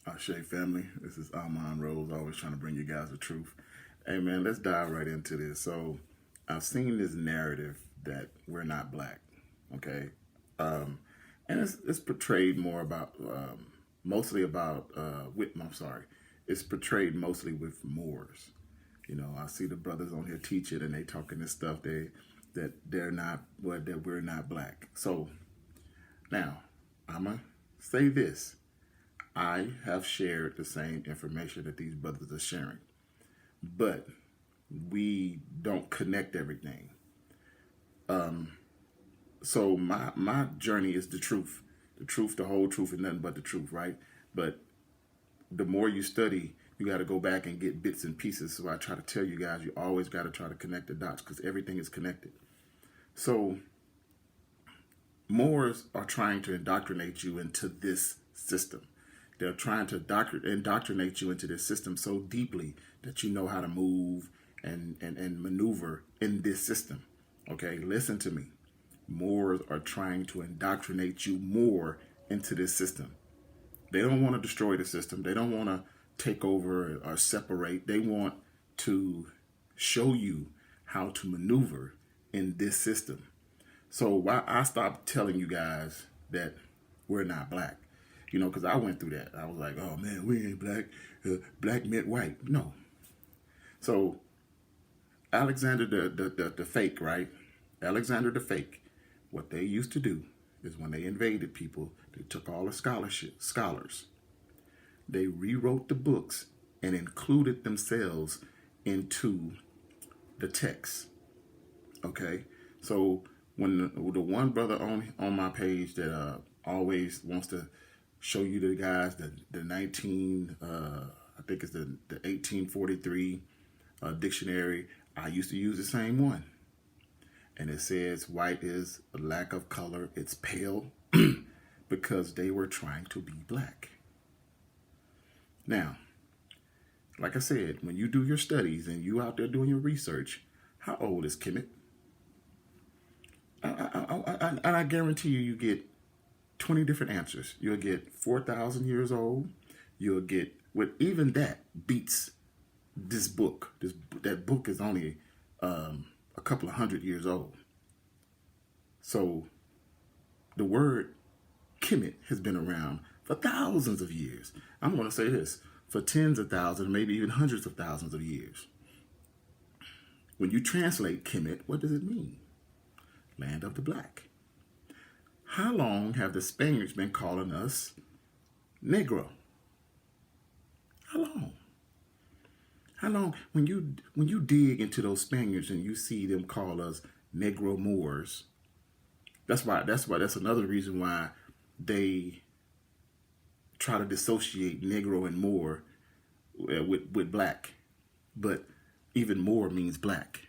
Ashe family, this is Almon Rose, always trying to bring you guys the truth. Hey man, let's dive right into this. So, I've seen this narrative that we're not black, okay? Um, and it's portrayed more about, mostly about, I'm sorry, it's portrayed mostly with Moors. You know, I see the brothers on here teach it and they talking this stuff, that they're not, well, that we're not black. So, now, I'm going to say this. I have shared the same information that these brothers are sharing, but we don't connect everything. So my journey is the truth, the whole truth, and nothing but the truth, right? But the more you study, you got to go back and get bits and pieces. So I try to tell you guys, you always got to try to connect the dots because everything is connected. So Moors are trying to indoctrinate you into this system. They're trying to indoctrinate you into this system so deeply that you know how to move and maneuver in this system. Okay, listen to me. Moors are trying to indoctrinate you more into this system. They don't want to destroy the system. They don't want to take over or separate. They want to show you how to maneuver in this system. So why I stopped telling you guys that we're not black, you know, because I went through that. I was like, oh man, we ain't black. Black meant white. No. So Alexander the fake, right? Alexander the fake. What they used to do is when they invaded people, they took all the scholars. They rewrote the books and included themselves into the text. Okay, so when the one brother on my page that always wants to show you the guys the 19 I think it's the 1843 dictionary, I used to use the same one, and it says white is a lack of color, it's pale, because they were trying to be black. Now, like I said, when you do your studies and you out there doing your research, how old is Kemet? And I guarantee you get 20 different answers. You'll get 4,000 years old. You'll get, with even that beats this book. That book is only a couple of 100 years old. So the word Kemet has been around for thousands of years. I'm going to say this, for tens of thousands, maybe even hundreds of thousands of years. When you translate Kemet, what does it mean? Land of the black. How long have the Spaniards been calling us Negro? How long? How long? When you dig into those Spaniards and you see them call us Negro Moors, that's another reason why they try to dissociate Negro and Moor with black. But even Moor means black.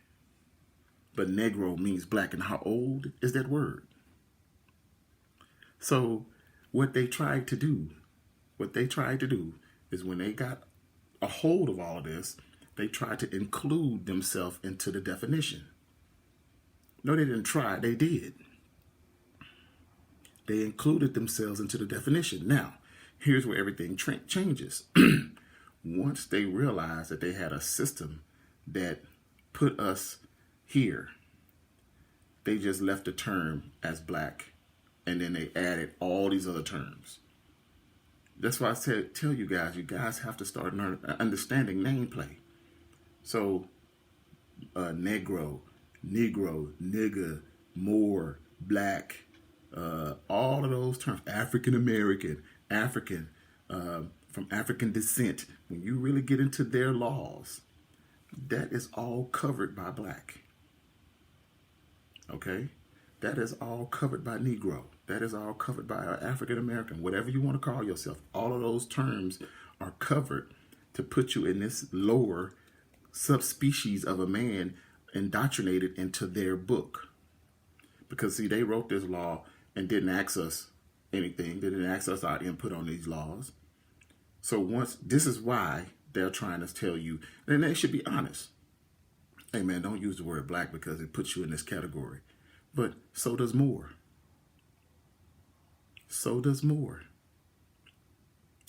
But Negro means black. And how old is that word? So what they tried to do is when they got a hold of all of this, they tried to include themselves into the definition. No, they didn't try, they did. They included themselves into the definition. Now, here's where everything changes. Once they realized that they had a system that put us here, they just left the term as black, and then they added all these other terms. That's why I tell you guys have to start understanding nameplay. So, Negro, nigger, Moor, black, all of those terms, African American, African, from African descent, when you really get into their laws, that is all covered by black. Okay? That is all covered by Negro. That is all covered by African American, whatever you want to call yourself. All of those terms are covered to put you in this lower subspecies of a man indoctrinated into their book. Because, see, they wrote this law and didn't ask us anything. They didn't ask us our input on these laws. So this is why they're trying to tell you, and they should be honest. Hey, man, don't use the word black because it puts you in this category. But so does Moor. So does Moor.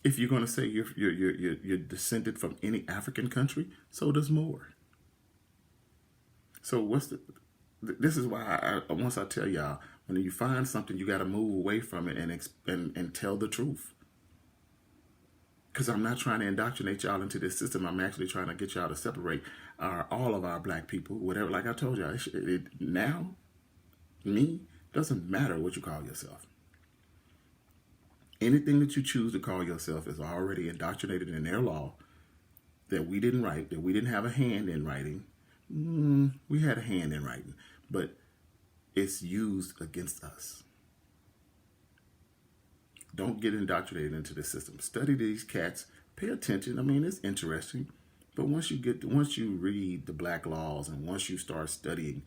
If you're going to say you're descended from any African country, so does Moor. So this is why once I tell y'all, when you find something, you got to move away from it and tell the truth. Because I'm not trying to indoctrinate y'all into this system. I'm actually trying to get y'all to separate all of our black people, whatever. Like I told y'all, now, me, doesn't matter what you call yourself. Anything that you choose to call yourself is already indoctrinated in their law that we didn't write, that we didn't have a hand in writing. We had a hand in writing, but it's used against us. Don't get indoctrinated into the system. Study these cats. Pay attention. I mean, it's interesting. But once you read the black laws and once you start studying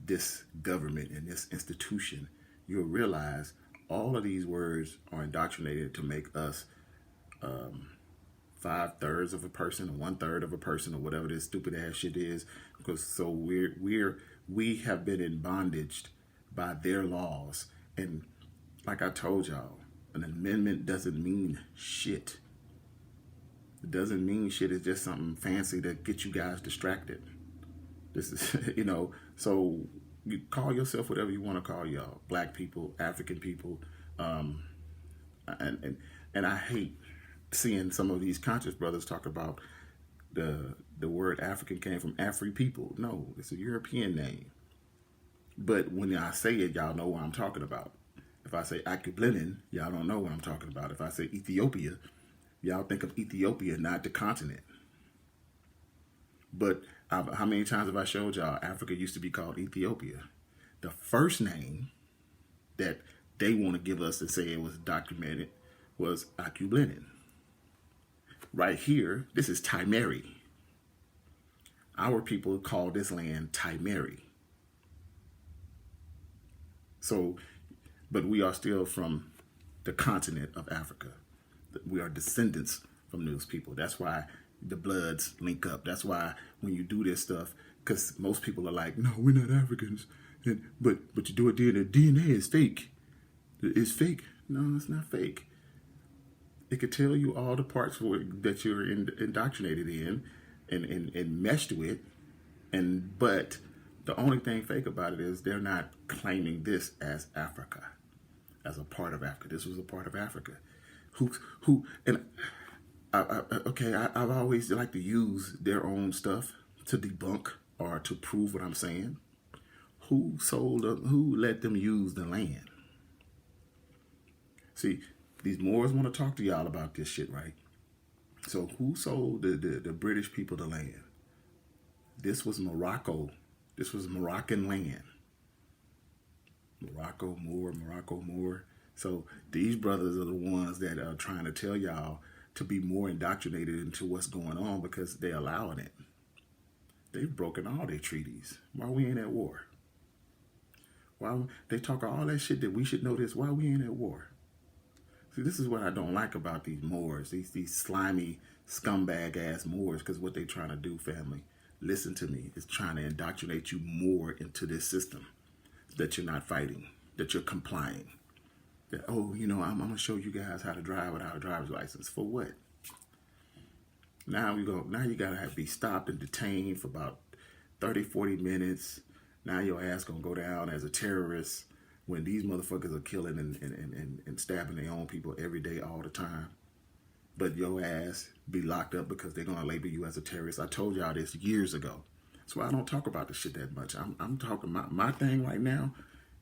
this government and this institution, you'll realize all of these words are indoctrinated to make us 5/3 of a person or 1/3 of a person or whatever this stupid ass shit is. Because so we have been in bondage by their laws. And like I told y'all, an amendment doesn't mean shit. It doesn't mean shit. It's just something fancy to get you guys distracted. This is, so you call yourself whatever you want to call y'all. Black people, African people. And I hate seeing some of these conscious brothers talk about the word African came from Afri people. No, it's a European name. But when I say it, y'all know what I'm talking about. If I say Akublenin, y'all don't know what I'm talking about. If I say Ethiopia, y'all think of Ethiopia, not the continent. But how many times have I showed y'all Africa used to be called Ethiopia? The first name that they want to give us and say it was documented was Akublenin. Right here, this is Timeri. Our people call this land Timeri. So, but we are still from the continent of Africa. We are descendants from those people. That's why the bloods link up. That's why when you do this stuff, because most people are like, no, we're not Africans. But you do it, the DNA is fake. It's fake. No, it's not fake. It could tell you all the parts that you're indoctrinated in and meshed with. But the only thing fake about it is they're not claiming this as Africa, as a part of Africa. This was a part of Africa. I've always liked to use their own stuff to debunk or to prove what I'm saying. Who let them use the land? See, these Moors want to talk to y'all about this shit, right? So who sold the British people the land? This was Morocco. This was Moroccan land. Morocco, Moor. So these brothers are the ones that are trying to tell y'all to be more indoctrinated into what's going on because they're allowing it. They've broken all their treaties. Why we ain't at war? Why they talk all that shit that we should know this? Why we ain't at war? See, this is what I don't like about these Moors, these slimy scumbag ass Moors, because what they trying to do, family, listen to me, is trying to indoctrinate you more into this system that you're not fighting, that you're complying. That, I'm going to show you guys how to drive without a driver's license. For what? Now you got to be stopped and detained for about 30, 40 minutes. Now your ass going to go down as a terrorist when these motherfuckers are killing and stabbing their own people every day, all the time. But your ass be locked up because they're going to label you as a terrorist. I told y'all this years ago. That's why I don't talk about this shit that much. I'm talking, my thing right now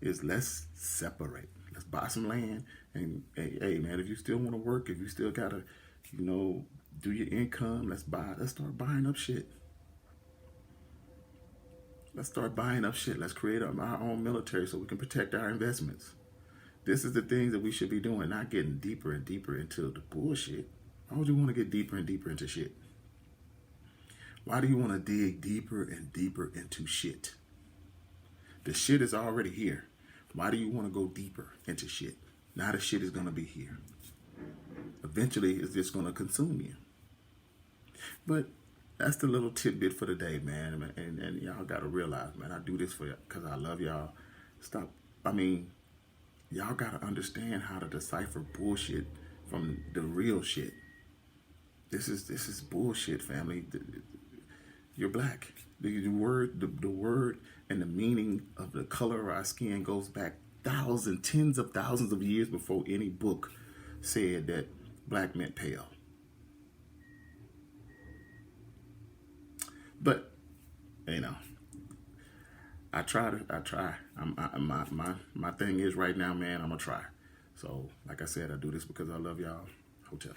is let's separate. Let's buy some land. And hey man, if you still want to work, if you still got to, do your income, let's start buying up shit. Let's start buying up shit. Let's create our own military so we can protect our investments. This is the things that we should be doing, not getting deeper and deeper into the bullshit. Why would you want to get deeper and deeper into shit? Why do you want to dig deeper and deeper into shit? The shit is already here. Why do you want to go deeper into shit? Now the shit is going to be here. Eventually, it's just going to consume you. But that's the little tidbit for the day, man. And y'all got to realize, man, I do this for y'all because I love y'all. Y'all got to understand how to decipher bullshit from the real real shit. This is bullshit, family. You're black. The word and the meaning of the color of our skin goes back tens of thousands of years before any book said that black meant pale. But you know, I try. My thing is right now, man, I'm gonna try. So, like I said, I do this because I love y'all. Hotel.